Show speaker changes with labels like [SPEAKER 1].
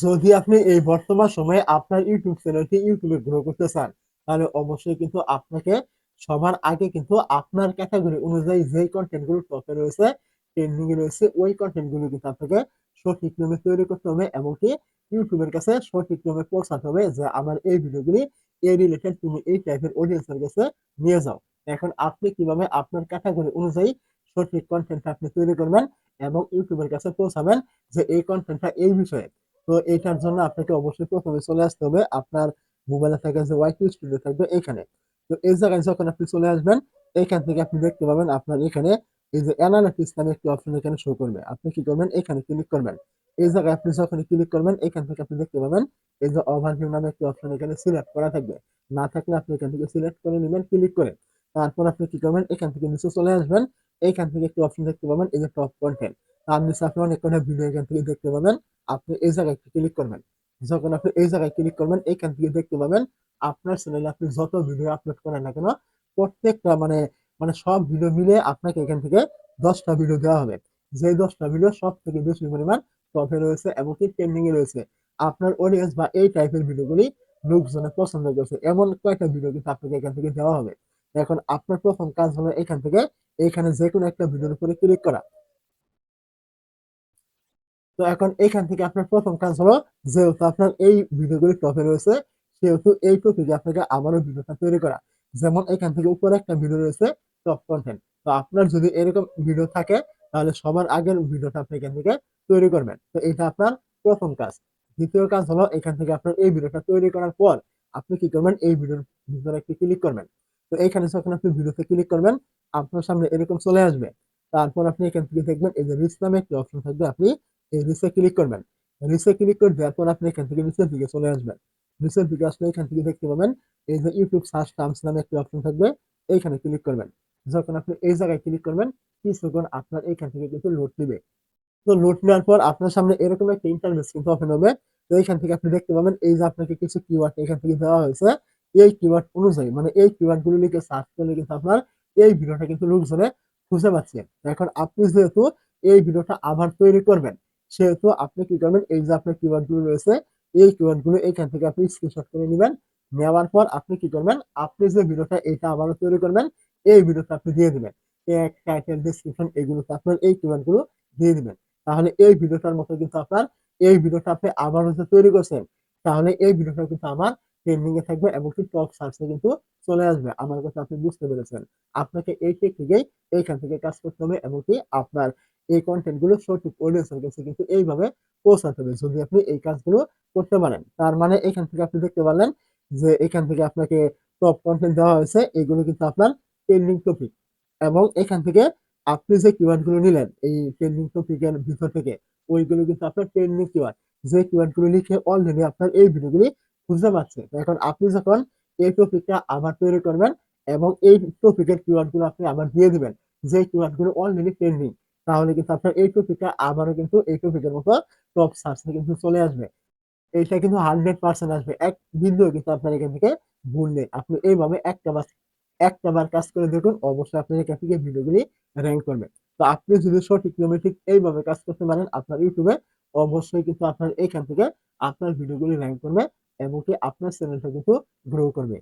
[SPEAKER 1] যদি আপনি এই বর্তমান সময়ে আপনার ইউটিউব চ্যানেলটি ইউটিউবে গ্রো করতে চান, তাহলে অবশ্যই কিন্তু আপনাকে সবার আগে কিন্তু আপনার ক্যাটাগরি অনুযায়ী যেই কন্টেন্ট গুলো টপে রয়েছে, ট্রেন্ডিং এ রয়েছে, ওই কন্টেন্ট গুলো কিন্তু আপনাকে সঠিক নিয়মে তৈরি করতে হবে, এমনকি ইউটিউবের কাছে সঠিক নিয়মে পৌঁছাতে হবে যে আমার এই ভিডিওগুলি এই রিলেটেড, তুমি এই টাইপের অডিয়েন্সের কাছে নিয়ে যাও। এখন আপনি কিভাবে আপনার ক্যাটাগরি অনুযায়ী সঠিক কন্টেন্ট আপনি তৈরি করবেন এবং ইউটিউবের কাছে পৌঁছাবেন যে এই কন্টেন্টটা এই বিষয়ে। তো এইটার জন্য আপনাকে অবশ্যই প্রথমে চলে আসতে হবে আপনার মোবাইলে থাকা যে ওয়াইটি স্টুডিও থাকবে এখানে। তো এই জায়গায় যখন আপনি চলে আসবেন, এখান থেকে আপনি দেখতে পাবেন আপনার এখানে এই যে অ্যানালিটিক্স নামে একটি অপশন এখানে শো করবে। আপনি কি করবেন, এখানে ক্লিক করবেন। এই জায়গায় আপনি যখন ক্লিক করবেন, এখান থেকে আপনি দেখতে পাবেন এই যে ওভারভিউ নামে একটি অপশন এখানে সিলেক্ট করা থাকবে। না থাকলে আপনি এখান থেকে সিলেক্ট করে নেবেন ক্লিক করে। তারপর আপনি কি করবেন, এখান থেকে নিচে চলে আসবেন। এইখান থেকে একটি অপশন দেখতে পাবেন এই যে টপ কন্টেন্ট। তার নিচে আপনি অনেক কটা ভিডিও এখান থেকে দেখতে পাবেন। আপনি এই জায়গায় ক্লিক করবেন। যখন আপনি এই জায়গায় ক্লিক করবেন, এইখান থেকে দেখতে পাবেন আপনার চ্যানেলে আপনি যত ভিডিও আপলোড করেন না কেন, প্রত্যেকটা মানে মানে সব ভিডিও মিলে আপনাকে এখান থেকে 10টা ভিডিও দেওয়া হবে। যে 10টা ভিডিও সব থেকে বেশি পরিমাণ টপে রয়েছে এবং কি ট্রেন্ডিং এ রয়েছে, আপনার অডিয়েন্স বা এই টাইপের ভিডিওগুলি লোকজনে পছন্দ করছে, এমন কয়েকটা ভিডিও কিন্তু আপনাকে এখান থেকে দেওয়া হবে। এখন আপনার প্রথম কাজ হলো এখান থেকে এখানে যে কোনো একটা ভিডিওর উপরে ক্লিক করা। তো এখন এখান থেকে আপনার প্রথম কাজ হলো, যেহেতু আপনার এই ভিডিওগুলি টপে রয়েছে, সেহেতু এই টপিকে আপনাকে আবারও ভিডিওটা তৈরি করা। যেমন এখান থেকে উপরে একটা ভিডিও রয়েছে টপ কন্টেন্ট। তো আপনার যদি এরকম ভিডিও থাকে, তাহলে সবার আগের ভিডিওটা আপনি এখান থেকে তৈরি করবেন। তো এটা আপনার প্রথম কাজ। দ্বিতীয় কাজ হলো এখান থেকে আপনার এই ভিডিওটা তৈরি করার পর আপনি কি করবেন, এই ভিডিওর ভিতরে একটি ক্লিক করবেন। তো এখানে যখন আপনি ভিডিওতে ক্লিক করবেন, আপনার সামনে এরকম চলে আসবে। তারপর আপনি এখান থেকে দেখবেন এই যে রিচ নামে একটি অপশন থাকবে, আপনি এই নিচে ক্লিক করবেন। নিচে ক্লিক করে দেওয়ার পর আপনি এখান থেকে নিচের দিকে চলে আসবেন। নিচের দিকে আসলে এখান থেকে দেখতে পাবেন এই যে ইউটিউব সার্চ টার্মস নামে একটি অপশন থাকবে, এইখানে ক্লিক করবেন। যখন আপনি এই জায়গায় ক্লিক করবেন, কিছুক্ষণ আপনার এইখান থেকে কিন্তু লোড নিবে। তো লোড নেওয়ার পর আপনার সামনে এরকম একটা ইন্টারফেস কিন্তু ওপেন হবে। তো এইখান থেকে আপনি দেখতে পাবেন এই যে আপনাকে কিছু কিওয়ার্ড এখান থেকে দেওয়া হয়েছে। এই কিওয়ার্ড অনুযায়ী মানে এই কিওয়ার্ড গুলো লিখে সার্চ করলে কিন্তু আপনার এই ভিডিওটা কিন্তু লোকজনে খুঁজে পাচ্ছে। এখন আপনি যেহেতু এই ভিডিওটা আবার তৈরি করবেন, সেহেতু আপনি কি করবেন, এই যে আপনার কিওয়ার্ড গুলো রয়েছে, এই কিওয়ার্ড গুলো এখান থেকে আপনি স্ক্রিনশট করে নেবেন। নেওয়ার পর আপনি কি করবেন, আপনি যে ভিডিওটা এটা আবারও তৈরি করবেন, এই ভিডিওটা আপনি দিয়ে দিবেন। ট্যাগ, টাইটেল, ডেসক্রিপশন এগুলোতে আপনার এই কিওয়ার্ড গুলো দিয়ে দিবেন। তাহলে এই ভিডিওটার মতো কিন্তু আপনার এই ভিডিওটা আপনি আবারও যে তৈরি করছেন, তাহলে এই ভিডিওটা কিন্তু আমার ট্রেন্ডিং এ থাকবে এবং কি টপ সার্চে কিন্তু চলে আসবে। আমার কথা আপনি বুঝতে পেরেছেন। আপনাকে এই টেকনিকেই এইখান থেকে কাজ করতে হবে এবং কি আপনার এই কন্টেন্ট গুলো সঠিক অডিয়েন্সের কাছে কিন্তু এইভাবে পৌঁছাতে হবে। যদি আপনি এই কাজগুলো করতে পারেন, তার মানে এখান থেকে আপনি দেখতে পারলেন যে এখান থেকে আপনাকে টপ কন্টেন্ট দেওয়া হয়েছে, এগুলো কিন্তু আপনার ট্রেন্ডিং টপিক। এবং এখান থেকে আপনি যে কিওয়ার্ড গুলো নিলেন এই ট্রেন্ডিং টপিকের ভিতর থেকে, ওইগুলো কিন্তু আপনার ট্রেন্ডিং কিওয়ার্ড, যে কিওয়ার্ড গুলো লিখে অলরেডি আপনার এই ভিডিওগুলি খুঁজে পাচ্ছে। তো এখন আপনি যখন এই টপিকটা আবার তৈরি করবেন এবং এই টপিকের কিওয়ার্ড গুলো আপনি আবার দিয়ে দিবেন, যে কিওয়ার্ড গুলো অলরেডি ট্রেন্ডিং, তাহলে কিন্তু আপনার এই টপিকটা আবারও কিন্তু এই টপিকের মতো টপ সার্চে কিন্তু চলে আসবে। এইটা কিন্তু 100% আসবে। এক বিন্দুও কিন্তু আপনার এখান থেকে ভুল নেই। আপনি এইভাবে একটা বার কাজ করে দেখুন, অবশ্যই আপনার এখান থেকে ভিডিওগুলি র‍্যাংক করবে। তো আপনি যদি সঠিক নিয়মে ঠিক এইভাবে কাজ করতে পারেন আপনার ইউটিউবে, অবশ্যই কিন্তু আপনার এখান থেকে আপনার ভিডিওগুলি র‍্যাংক করবে এবং কি আপনার চ্যানেলটা কিন্তু গ্রো করবে।